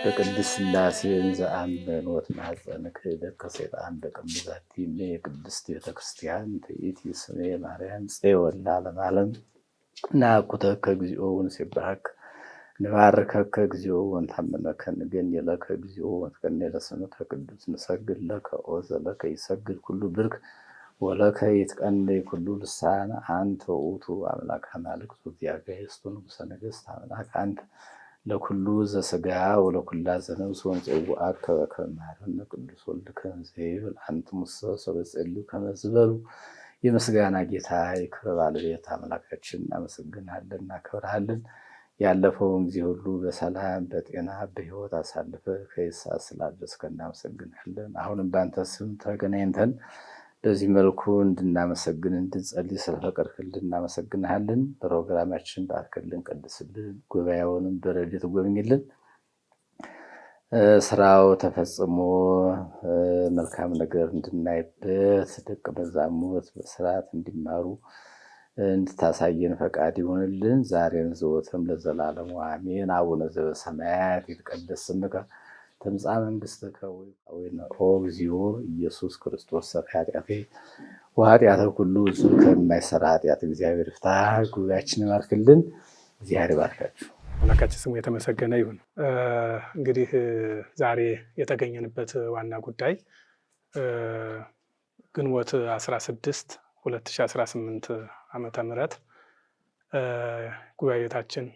በቅድስት ሥላሴ ዘአምን ወትማፀን ክህደት ከሰይጣን በቅድሳት የቅድስት ቤተክርስቲያን ትእቲ ስሜ ማርያም ጽዮን ለዓለመ ዓለም ናኩተከ እግዚኦ ወንሴብሐከ ንባርከከ እግዚኦ ወንታመነከ ንገኒለከ እግዚኦ ወንትቀነይ ለስምከ ቅዱስ ንሰግድ ለከ ኦ ዘለከ ይሰግድ ኩሉ ብርክ ወለከ ይትቀነይ ኩሉ ልሳን አንተ ውእቱ አምላከ አማልክት ወእግዚአብሔር ንጉሠ ነገሥት አምላክ አንተ ለኩሉ ዘሥጋ ወለኩላ ዘነፍስ ወንጽውዐከ በከመ መሐረነ ቅዱስ ወልድከ ዘይብል አንትሙሰ ሰበጽሉ ከመ ዝበሉ የምስጋና ጌታ የክብር ባለቤት አምላካችን እናመሰግናለን፣ እናከብርሃለን። ያለፈውን ጊዜ ሁሉ በሰላም በጤና በሕይወት አሳልፈ ከይሳት ስላደረስከን እናመሰግናለን። አሁንም በአንተ ስም ተገናኝተን በዚህ መልኩ እንድናመሰግን እንድንጸልይ ስለፈቀድክልን እናመሰግንሃለን። ፕሮግራማችን ባርክልን፣ ቀድስልን፣ ጉባኤውንም በረድኤት ጎብኝልን። ስራው ተፈጽሞ መልካም ነገር እንድናይበት ደቀ መዛሙርት በስርዓት እንዲማሩ እንድታሳየን ፈቃድ ይሁንልን። ዛሬም ዘወትርም ለዘላለሙ አሜን። አቡነ ዘበሰማያት ይትቀደስ ስምከ ትምጻእ መንግሥትከ ወይኩን እግዚኦ ኢየሱስ ክርስቶስ ሰብሐ ኃጢአቴ ወኃጢአተ ኩሉ ሕዝብ ከማይሰራ ኃጢአት እግዚአብሔር ይፍታ። ጉባኤያችንን ይባርክልን። እግዚአብሔር ይባርካችሁ። አምላካችን ስሙ የተመሰገነ ይሁን። እንግዲህ ዛሬ የተገኘንበት ዋና ጉዳይ ግንቦት 16 2018 ዓመተ ምህረት ጉባኤ ቤታችን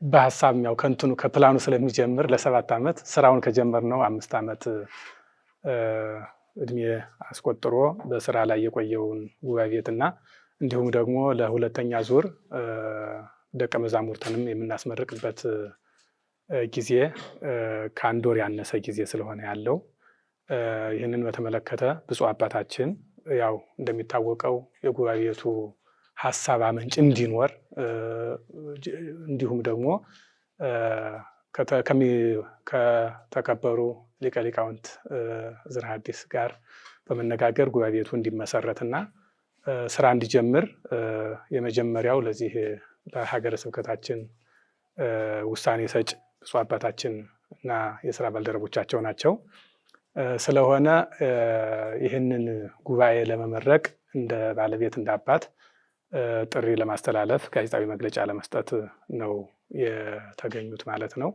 በሀሳብ ያው ከንትኑ ከፕላኑ ስለሚጀምር ለ7 ዓመት ስራውን ከጀመርነው 5 ዓመት እድሜ አስቆጥሮ በስራ ላይ የቆየውን ጉባኤ ቤትና እንዲሁም ደግሞ ለሁለተኛ ዙር ደቀ መዛሙርትንም የምናስመርቅበት ጊዜ ከአንድ ወር ያነሰ ጊዜ ስለሆነ ያለው ይህንን በተመለከተ ብፁዕ አባታችን ያው እንደሚታወቀው የጉባኤ ቤቱ ሀሳብ አመንጭ እንዲኖር እንዲሁም ደግሞ ከተከበሩ ሊቀ ሊቃውንት ዕዝራ ሐዲስ ጋር በመነጋገር ጉባኤ ቤቱ እንዲመሰረትና ስራ እንዲጀምር የመጀመሪያው ለዚህ ለሀገረ ስብከታችን ውሳኔ ሰጭ ብፁዕ አባታችን እና የስራ ባልደረቦቻቸው ናቸው። ስለሆነ ይህንን ጉባኤ ለመመረቅ እንደ ባለቤት እንደ አባት ጥሪ ለማስተላለፍ ጋዜጣዊ መግለጫ ለመስጠት ነው የተገኙት ማለት ነው።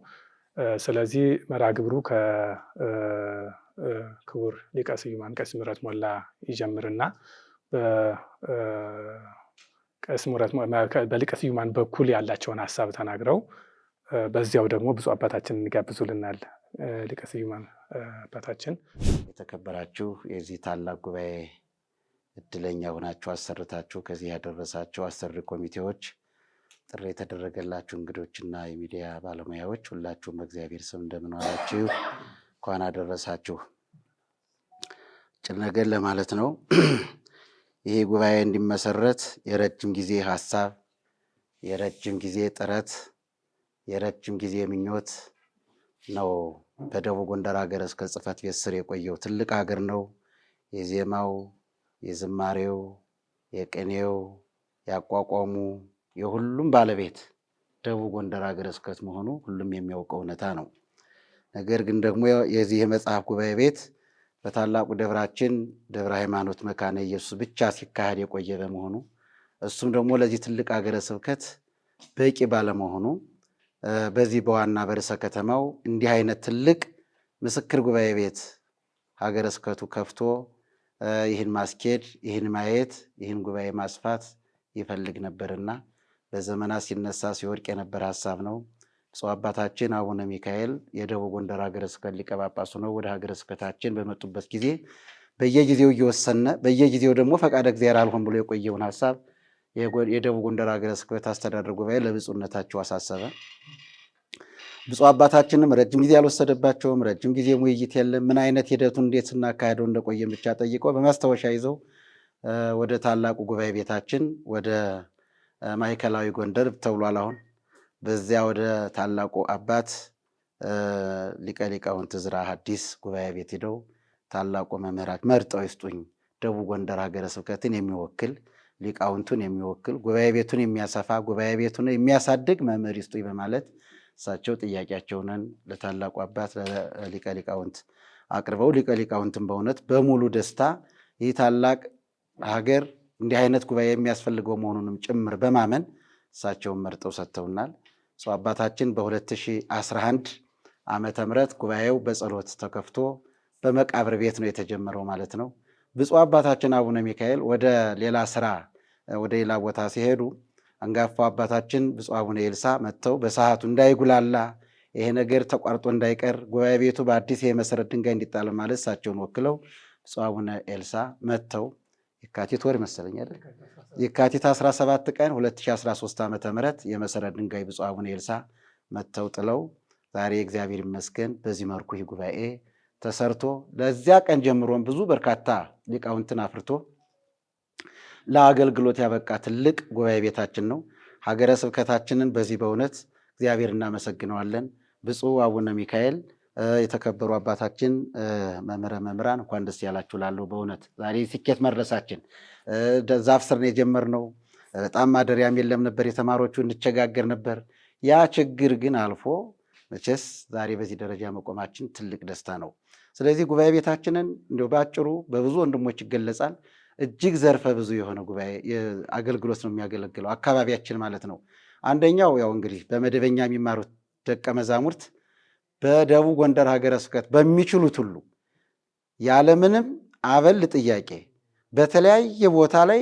ስለዚህ መርሐ ግብሩ ከክቡር ሊቀ ስዩማን ቀሲስ ምህረት ሞላ ይጀምርና በሊቀ ስዩማን በኩል ያላቸውን ሀሳብ ተናግረው በዚያው ደግሞ ብፁዕ አባታችን ይጋብዙልናል። ሊቀ ስዩማን አባታችን። የተከበራችሁ የዚህ ታላቅ ጉባኤ እድለኛ ሆናችሁ አሰርታችሁ ከዚህ ያደረሳችሁ አሰሪ ኮሚቴዎች፣ ጥሪ የተደረገላችሁ እንግዶችና የሚዲያ ባለሙያዎች ሁላችሁም በእግዚአብሔር ስም እንደምን ዋላችሁ፣ እንኳን አደረሳችሁ። ጭር ነገር ለማለት ነው። ይሄ ጉባኤ እንዲመሰረት የረጅም ጊዜ ሀሳብ፣ የረጅም ጊዜ ጥረት፣ የረጅም ጊዜ ምኞት ነው። በደቡብ ጎንደር ሀገረ ስብከት ጽሕፈት ቤት ስር የቆየው ትልቅ ሀገር ነው። የዜማው፣ የዝማሬው፣ የቅኔው፣ ያቋቋሙ የሁሉም ባለቤት ደቡብ ጎንደር ሀገረ ስብከት መሆኑ ሁሉም የሚያውቀው እውነታ ነው። ነገር ግን ደግሞ የዚህ የመጽሐፍ ጉባኤ ቤት በታላቁ ደብራችን ደብረ ሃይማኖት መካነ ኢየሱስ ብቻ ሲካሄድ የቆየ በመሆኑ እሱም ደግሞ ለዚህ ትልቅ ሀገረ ስብከት በቂ ባለመሆኑ በዚህ በዋና በርዕሰ ከተማው እንዲህ አይነት ትልቅ ምስክር ጉባኤ ቤት ሀገረ ስብከቱ ከፍቶ ይህን ማስኬድ፣ ይህን ማየት፣ ይህን ጉባኤ ማስፋት ይፈልግ ነበርና በዘመናት ሲነሳ ሲወድቅ የነበረ ሀሳብ ነው። ብፁዕ አባታችን አቡነ ሚካኤል የደቡብ ጎንደር ሀገረ ስብከት ሊቀ ጳጳስ ሆነው ወደ ሀገረ ስብከታችን በመጡበት ጊዜ በየጊዜው እየወሰነ በየጊዜው ደግሞ ፈቃደ እግዚአብሔር አልሆን ብሎ የቆየውን ሀሳብ የደቡብ ጎንደር ሀገረ ስብከት አስተዳደር ጉባኤ ለብፁዕነታቸው አሳሰበ። ብፁዕ አባታችንም ረጅም ጊዜ አልወሰደባቸውም። ረጅም ጊዜ ውይይት የለም። ምን አይነት ሂደቱን እንዴት ስናካሄደው እንደቆየን ብቻ ጠይቀው በማስታወሻ ይዘው ወደ ታላቁ ጉባኤ ቤታችን ወደ ማዕከላዊ ጎንደር ተብሏል አሁን በዚያ ወደ ታላቁ አባት ሊቀ ሊቃውንት ዕዝራ ሐዲስ ጉባኤ ቤት ሄደው ታላቁ መምህራን መርጠው ይስጡኝ፣ ደቡብ ጎንደር ሀገረ ስብከትን የሚወክል ሊቃውንቱን የሚወክል ጉባኤ ቤቱን የሚያሰፋ ጉባኤ ቤቱን የሚያሳድግ መምህር ይስጡኝ በማለት እሳቸው ጥያቄያቸውን ለታላቁ አባት ለሊቀ ሊቃውንት አቅርበው ሊቀ ሊቃውንትን በእውነት በሙሉ ደስታ ይህ ታላቅ ሀገር እንዲህ አይነት ጉባኤ የሚያስፈልገው መሆኑንም ጭምር በማመን እሳቸውን መርጠው ሰጥተውናል። አባታችን በ2011 ዓመተ ምህረት ጉባኤው በጸሎት ተከፍቶ በመቃብር ቤት ነው የተጀመረው ማለት ነው። ብፁዕ አባታችን አቡነ ሚካኤል ወደ ሌላ ስራ ወደ ሌላ ቦታ ሲሄዱ አንጋፋው አባታችን ብፁዕ አቡነ ኤልሳ መጥተው በሰዓቱ እንዳይጉላላ ይሄ ነገር ተቋርጦ እንዳይቀር ጉባኤ ቤቱ በአዲስ የመሰረት ድንጋይ እንዲጣል ማለት እሳቸውን ወክለው ብፁዕ አቡነ ኤልሳ መጥተው የካቲት ወር ይመስለኛል የካቲት 17 ቀን 2013 ዓ.ም የመሰረት ድንጋይ ብፁዕ አቡነ ኤልሳ መጥተው ጥለው ዛሬ እግዚአብሔር ይመስገን በዚህ መልኩ ይህ ጉባኤ ተሰርቶ ለዚያ ቀን ጀምሮን ብዙ በርካታ ሊቃውንትን አፍርቶ ለአገልግሎት ያበቃ ትልቅ ጉባኤ ቤታችን ነው። ሀገረ ስብከታችንን በዚህ በእውነት እግዚአብሔር እናመሰግነዋለን። ብፁዕ አቡነ ሚካኤል የተከበሩ አባታችን መምህረ መምህራን እንኳን ደስ ያላችሁ ላለው በእውነት ዛሬ ስኬት መድረሳችን ዛፍ ስር ነው የጀመርነው። በጣም ማደሪያም የለም ነበር፣ የተማሪዎቹ እንቸጋገር ነበር። ያ ችግር ግን አልፎ መቼስ ዛሬ በዚህ ደረጃ መቆማችን ትልቅ ደስታ ነው። ስለዚህ ጉባኤ ቤታችንን እንዲሁ በአጭሩ በብዙ ወንድሞች ይገለጻል። እጅግ ዘርፈ ብዙ የሆነ ጉባኤ አገልግሎት ነው የሚያገለግለው አካባቢያችን ማለት ነው። አንደኛው ያው እንግዲህ በመደበኛ የሚማሩት ደቀ መዛሙርት በደቡብ ጎንደር ሀገረ ስብከት በሚችሉት ሁሉ ያለምንም አበል ጥያቄ በተለያየ ቦታ ላይ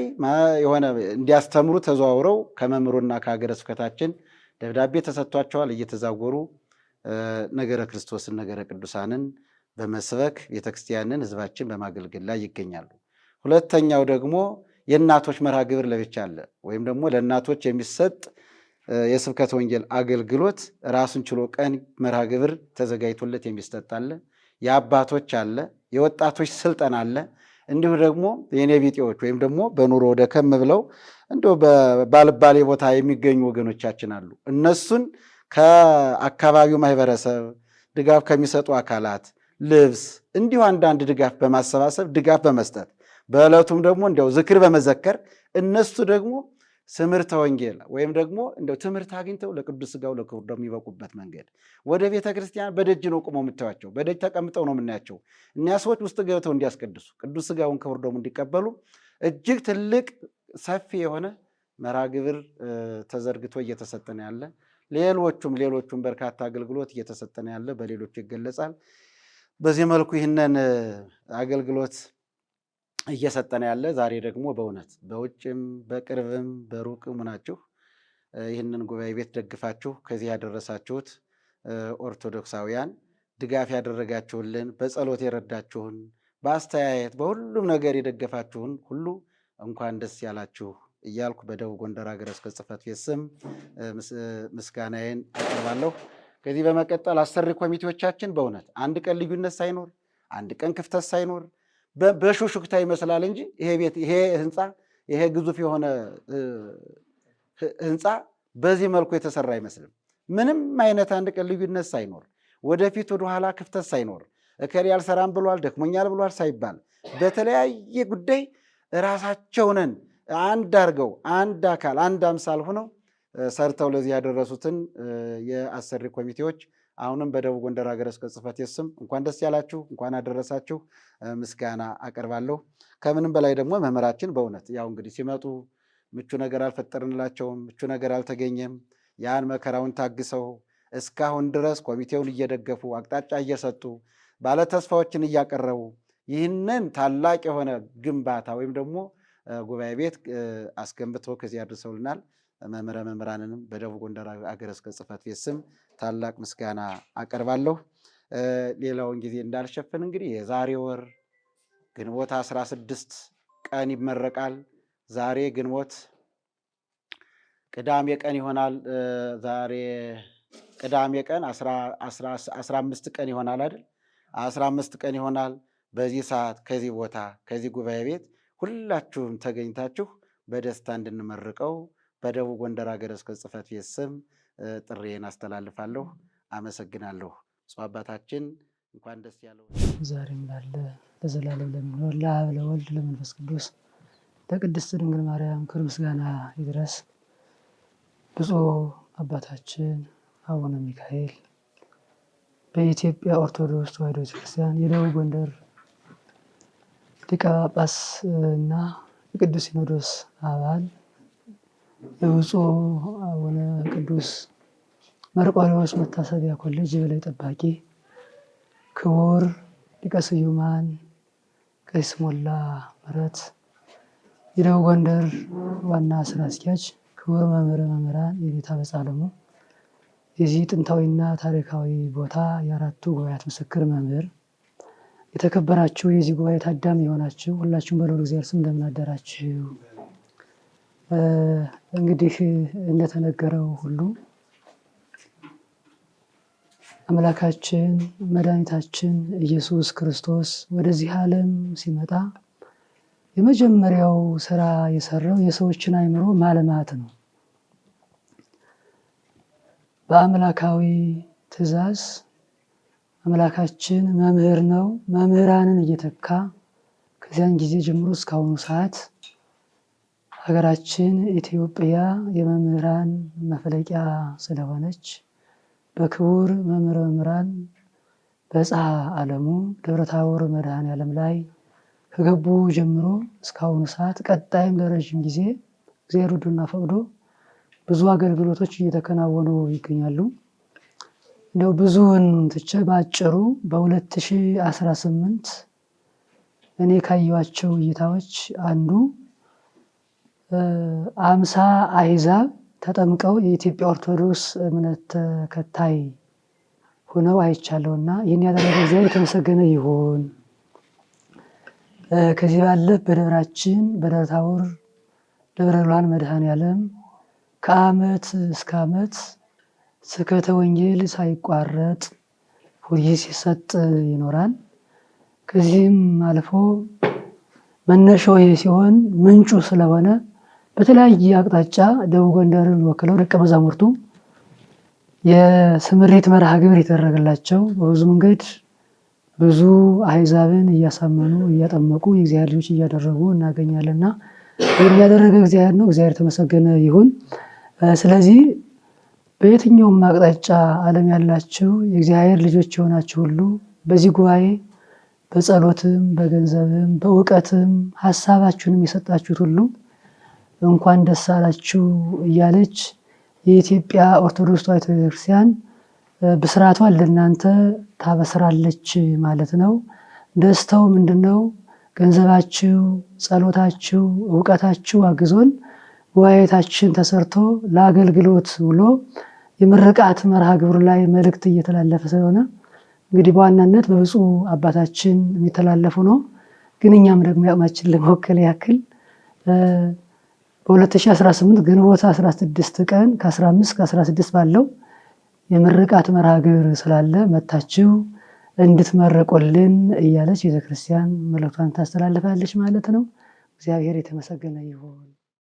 የሆነ እንዲያስተምሩ ተዘዋውረው ከመምህሩና ከሀገረ ስብከታችን ደብዳቤ ተሰጥቷቸዋል። እየተዛወሩ ነገረ ክርስቶስን ነገረ ቅዱሳንን በመስበክ ቤተክርስቲያንን ሕዝባችን በማገልገል ላይ ይገኛሉ። ሁለተኛው ደግሞ የእናቶች መርሃ ግብር ለብቻ አለ፣ ወይም ደግሞ ለእናቶች የሚሰጥ የስብከተ ወንጌል አገልግሎት ራሱን ችሎ ቀን መርሃ ግብር ተዘጋጅቶለት የሚሰጥ አለ። የአባቶች አለ፣ የወጣቶች ስልጠና አለ። እንዲሁ ደግሞ የኔ ቢጤዎች ወይም ደግሞ በኑሮ ደከም ብለው እንዲሁ ባልባሌ ቦታ የሚገኙ ወገኖቻችን አሉ። እነሱን ከአካባቢው ማህበረሰብ ድጋፍ ከሚሰጡ አካላት ልብስ፣ እንዲሁ አንዳንድ ድጋፍ በማሰባሰብ ድጋፍ በመስጠት በዕለቱም ደግሞ እንዲያው ዝክር በመዘከር እነሱ ደግሞ ትምህርተ ወንጌል ወይም ደግሞ እንደው ትምህርት አግኝተው ለቅዱስ ሥጋው ለክቡር ደሙ የሚበቁበት መንገድ ወደ ቤተ ክርስቲያን በደጅ ነው ቆመው የምታዩቸው፣ በደጅ ተቀምጠው ነው የምናያቸው። እኒያ ሰዎች ውስጥ ገብተው እንዲያስቀድሱ ቅዱስ ሥጋውን ክቡር ደሙ እንዲቀበሉ እጅግ ትልቅ ሰፊ የሆነ መርሃ ግብር ተዘርግቶ እየተሰጠነ ያለ፣ ሌሎቹም በርካታ አገልግሎት እየተሰጠነ ያለ በሌሎቹ ይገለጻል። በዚህ መልኩ ይህንን አገልግሎት እየሰጠነ ያለ ዛሬ ደግሞ በእውነት በውጭም በቅርብም በሩቅም ናችሁ ይህንን ጉባኤ ቤት ደግፋችሁ ከዚህ ያደረሳችሁት ኦርቶዶክሳውያን ድጋፍ ያደረጋችሁልን፣ በጸሎት የረዳችሁን፣ በአስተያየት በሁሉም ነገር የደገፋችሁን ሁሉ እንኳን ደስ ያላችሁ እያልኩ በደቡብ ጎንደር ሀገረ ስብከት ጽሕፈት ቤት ስም ምስጋናዬን አቀርባለሁ። ከዚህ በመቀጠል አሰሪ ኮሚቴዎቻችን በእውነት አንድ ቀን ልዩነት ሳይኖር አንድ ቀን ክፍተት ሳይኖር በሹክሹክታ ይመስላል እንጂ ይሄ ህንፃ ይሄ ግዙፍ የሆነ ህንፃ በዚህ መልኩ የተሰራ አይመስልም። ምንም አይነት አንድ ቀን ልዩነት ሳይኖር ወደፊት ወደኋላ ክፍተት ሳይኖር እከሌ አልሰራም ብሏል ደክሞኛል ብሏል ሳይባል በተለያየ ጉዳይ ራሳቸውንን አንድ አድርገው አንድ አካል አንድ አምሳል ሆነው ሰርተው ለዚህ ያደረሱትን የአሰሪ ኮሚቴዎች አሁንም በደቡብ ጎንደር ሀገረ ስብከት ጽሕፈት ቤት ስም እንኳን ደስ ያላችሁ እንኳን አደረሳችሁ ምስጋና አቀርባለሁ። ከምንም በላይ ደግሞ መምህራችን በእውነት ያው እንግዲህ ሲመጡ ምቹ ነገር አልፈጠርንላቸውም፣ ምቹ ነገር አልተገኘም። ያን መከራውን ታግሰው እስካሁን ድረስ ኮሚቴውን እየደገፉ አቅጣጫ እየሰጡ ባለተስፋዎችን እያቀረቡ ይህንን ታላቅ የሆነ ግንባታ ወይም ደግሞ ጉባኤ ቤት አስገንብተው ከዚህ አድርሰውልናል። መምህረ መምህራንንም በደቡብ ጎንደር ሀገረ ስብከት ጽሕፈት ቤት ስም ታላቅ ምስጋና አቀርባለሁ። ሌላውን ጊዜ እንዳልሸፍን እንግዲህ የዛሬ ወር ግንቦት 16 ቀን ይመረቃል። ዛሬ ግንቦት ቅዳሜ ቀን ይሆናል። ዛሬ ቅዳሜ ቀን 15 ቀን ይሆናል አይደል? 15 ቀን ይሆናል። በዚህ ሰዓት ከዚህ ቦታ ከዚህ ጉባኤ ቤት ሁላችሁም ተገኝታችሁ በደስታ እንድንመርቀው በደቡብ ጎንደር ሀገረ ስብከት ጽሕፈት ቤት ስም ጥሪዬን አስተላልፋለሁ። አመሰግናለሁ። ብፁዕ አባታችን እንኳን ደስ ያለው። ዛሬም ላለ ለዘላለም ለሚኖር ለአብ ለወልድ ለመንፈስ ቅዱስ ለቅድስት ድንግል ማርያም ክብር ምስጋና ይድረስ። ብፁዕ አባታችን አቡነ ሚካኤል በኢትዮጵያ ኦርቶዶክስ ተዋሕዶ ቤተክርስቲያን የደቡብ ጎንደር ሊቀ ጳጳስ እና የቅዱስ ሲኖዶስ አባል የብፁዕ አቡነ ቅዱስ መርቆሬዎስ መታሰቢያ ኮሌጅ የበላይ ጠባቂ ክቡር ሊቀ ስዩማን ቀሲስ ሞላ ምህረት የደቡብ ጎንደር ዋና ስራ አስኪያጅ፣ ክቡር መምህረ መምህራን የኔታ በጻለሙ የዚህ ጥንታዊና ታሪካዊ ቦታ የአራቱ ጉባኤያት ምስክር መምህር፣ የተከበራችሁ የዚህ ጉባኤ ታዳሚ የሆናችሁ ሁላችሁም በልዑል እግዚአብሔር ስም እንደምን አደራችሁ። እንግዲህ እንደተነገረው ሁሉ አምላካችን መድኃኒታችን ኢየሱስ ክርስቶስ ወደዚህ ዓለም ሲመጣ የመጀመሪያው ስራ የሰራው የሰዎችን አእምሮ ማልማት ነው። በአምላካዊ ትእዛዝ አምላካችን መምህር ነው። መምህራንን እየተካ ከዚያን ጊዜ ጀምሮ እስካሁኑ ሰዓት ሀገራችን ኢትዮጵያ የመምህራን መፍለቂያ ስለሆነች በክቡር መምህረ መምህራን በጽሐ ዓለሙ ደብረታቦር መድኃኔዓለም ላይ ከገቡ ጀምሮ እስካሁኑ ሰዓት ቀጣይም ለረዥም ጊዜ እግዚአብሔር ወዶና ፈቅዶ ብዙ አገልግሎቶች እየተከናወኑ ይገኛሉ። እንደው ብዙውን ትቼ በአጭሩ በ2018 እኔ ካየኋቸው እይታዎች አንዱ 50 አሕዛብ ተጠምቀው የኢትዮጵያ ኦርቶዶክስ እምነት ተከታይ ሆነው አይቻለሁና ይህን ያደረገ እግዚአብሔር የተመሰገነ ይሁን። ከዚህ ባለፈ በደብራችን በደብረ ታቦር ደብረ ብርሃን መድኃኔዓለም ከዓመት እስከ ዓመት ስብከተ ወንጌል ሳይቋረጥ ሁልጊዜ ሲሰጥ ይኖራል። ከዚህም አልፎ መነሻው ይሄ ሲሆን ምንጩ ስለሆነ በተለያየ አቅጣጫ ደቡብ ጎንደርን ወክለው ደቀ መዛሙርቱ የስምሪት መርሃ ግብር የተደረገላቸው በብዙ መንገድ ብዙ አሕዛብን እያሳመኑ እያጠመቁ የእግዚአብሔር ልጆች እያደረጉ እናገኛለንና የሚያደረገ እግዚአብሔር ነው። እግዚአብሔር የተመሰገነ ይሁን። ስለዚህ በየትኛውም አቅጣጫ ዓለም ያላችሁ የእግዚአብሔር ልጆች የሆናችሁ ሁሉ በዚህ ጉባኤ በጸሎትም በገንዘብም በእውቀትም ሀሳባችሁንም የሰጣችሁት ሁሉ እንኳን ደስ አላችሁ እያለች የኢትዮጵያ ኦርቶዶክስ ተዋሕዶ ቤተክርስቲያን ብስራቷን ለእናንተ ታበስራለች ማለት ነው። ደስታው ምንድነው? ገንዘባችሁ፣ ጸሎታችሁ፣ እውቀታችሁ አግዞን ጉባኤታችን ተሰርቶ ለአገልግሎት ውሎ የምርቃት መርሃ ግብሩ ላይ መልእክት እየተላለፈ ስለሆነ እንግዲህ በዋናነት በብፁዕ አባታችን የሚተላለፉ ነው። ግን እኛም ደግሞ ያቅማችን ለመወከል ያክል በ2018 ግንቦት 16 ቀን ከ15 ከ16 ባለው የምርቃት መርሃ ግብር ስላለ መታችሁ እንድትመረቁልን እያለች ቤተክርስቲያን መልእክቷን ታስተላልፋለች ማለት ነው። እግዚአብሔር የተመሰገነ ይሁን።